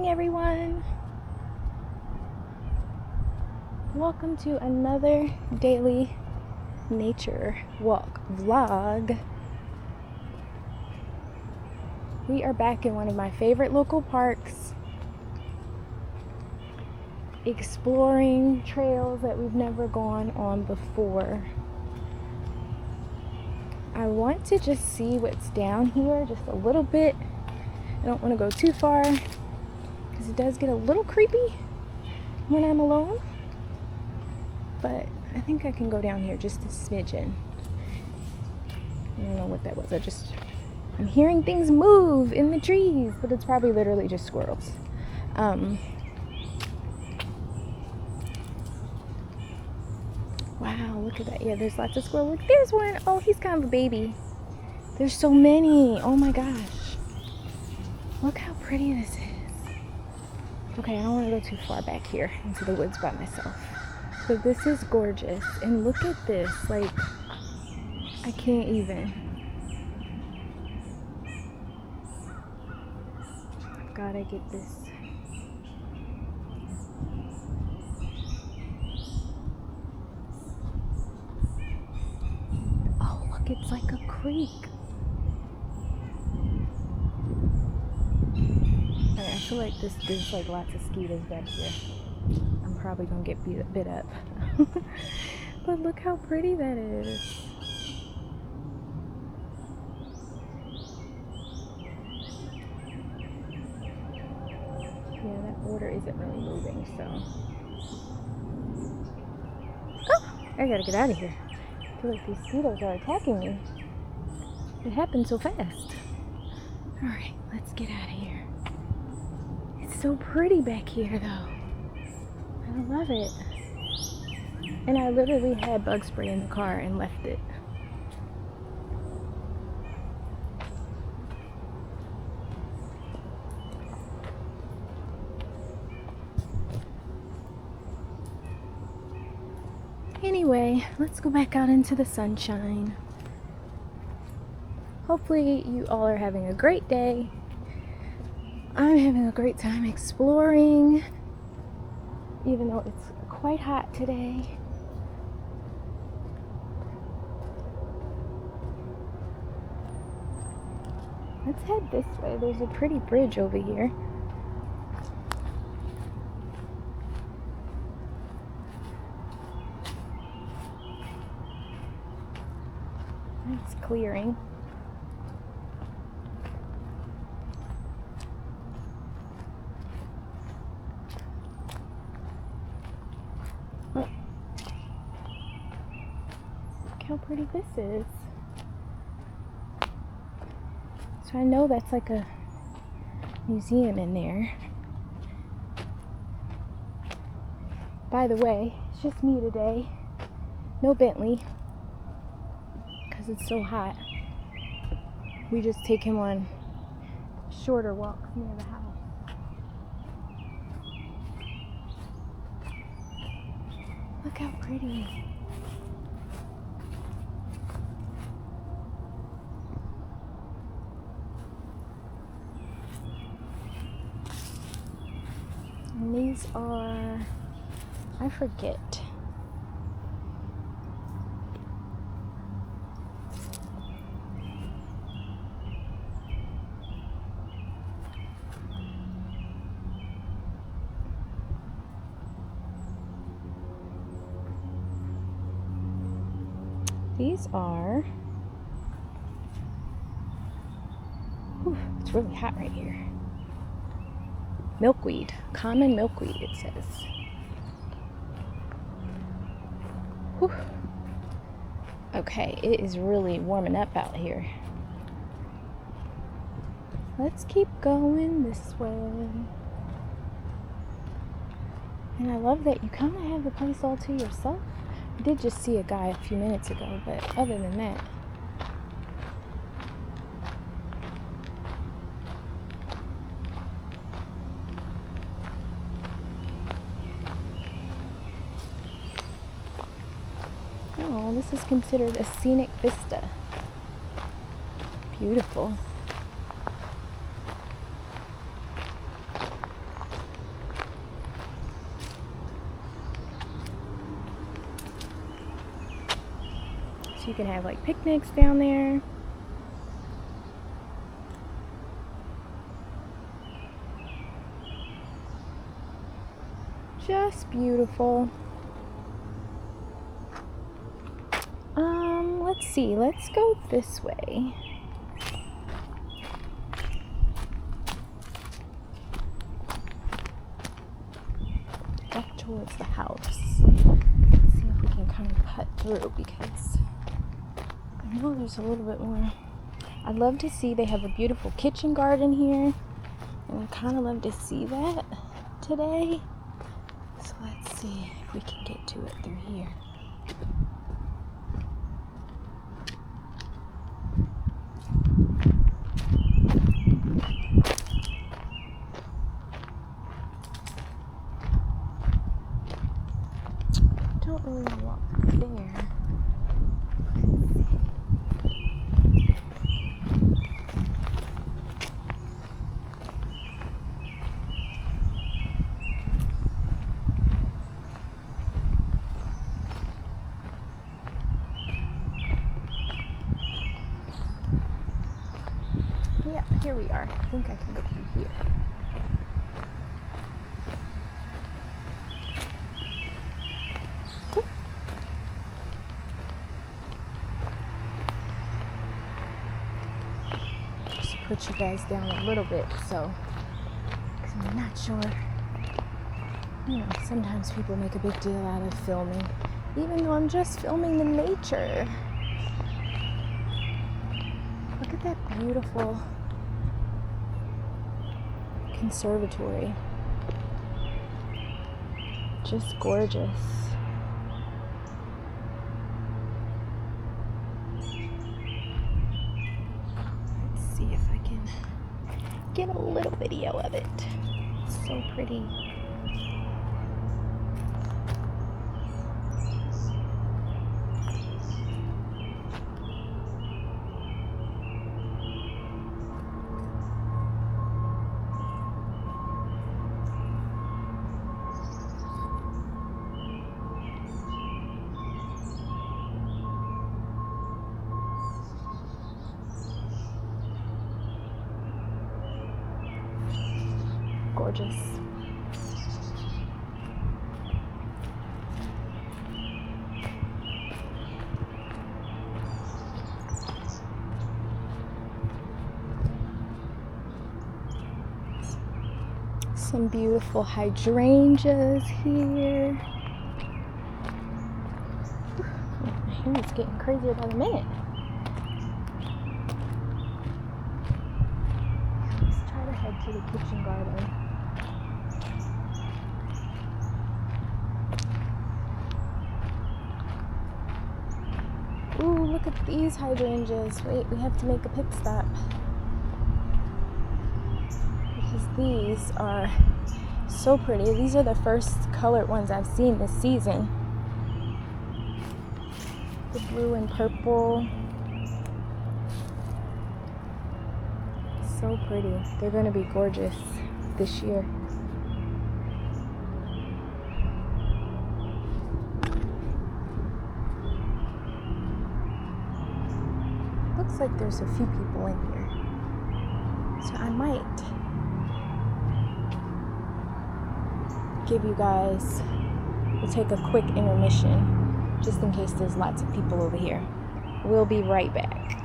morning, everyone. Welcome to another daily nature walk vlog. We are back in one of my favorite local parks, exploring trails that we've never gone on before. I want to just see what's down here just a little bit. I don't want to go too far because it does get a little creepy when I'm alone, but I think I can go down here just a smidgen. I don't know what that was. I'm hearing things move in the trees, but it's probably literally just squirrels. Wow, look at that. Yeah, there's lots of squirrels. Look, there's one. Oh, he's kind of a baby. There's so many. Oh my gosh. Look how pretty this is. Okay, I don't want to go too far back here into the woods by myself. But this is gorgeous. And look at this. Like, I can't even. Gotta get this. Oh, look, it's like a creek. I feel like there's like lots of mosquitoes back here. I'm probably gonna get bit up. But look how pretty that is. Yeah, that water isn't really moving, so. Oh, I gotta get out of here. I feel like these mosquitoes are attacking me. It happened so fast. Alright, let's get out of here. It's so pretty back here, though. I love it. And I literally had bug spray in the car and left it. Anyway, let's go back out into the sunshine. Hopefully you all are having a great day. I'm having a great time exploring, even though it's quite hot today. Let's head this way. There's a pretty bridge over here. Nice clearing. Look how pretty this is. So I know that's like a museum in there. By the way, it's just me today. No Bentley. Because it's so hot. We just take him on shorter walks near the house. Look how pretty. And these are, I forget. These are, it's really hot right here. Milkweed, common milkweed, it says. Whew. Okay, it is really warming up out here. Let's keep going this way. And I love that you kind of have the place all to yourself. I did just see a guy a few minutes ago, but other than that, oh, this is considered a scenic vista. Beautiful. So you can have like picnics down there. Just beautiful. Let's see, let's go this way. Up towards the house. Let's see if we can kind of cut through, because I know there's a little bit more. I'd love to see, they have a beautiful kitchen garden here, and I kind of love to see that today. So let's see if we can get to it through here. Don't really want to walk through there. Yeah, here we are. I think I can go through here. Just put you guys down a little bit, so, because I'm not sure. You know, sometimes people make a big deal out of filming, even though I'm just filming the nature. Look at that beautiful conservatory. Just gorgeous. Let's see if I can get a little video of it. It's so pretty. Gorgeous. Some beautiful hydrangeas here. My hair is getting crazier by the minute. Let's try to head to the kitchen garden. Ooh, look at these hydrangeas. Wait, we have to make a pit stop. Because these are so pretty. These are the first colored ones I've seen this season. The blue and purple. So pretty. They're going to be gorgeous this year. Looks like there's a few people in here, so I might give you guys, we'll take a quick intermission just in case there's lots of people over here. We'll be right back.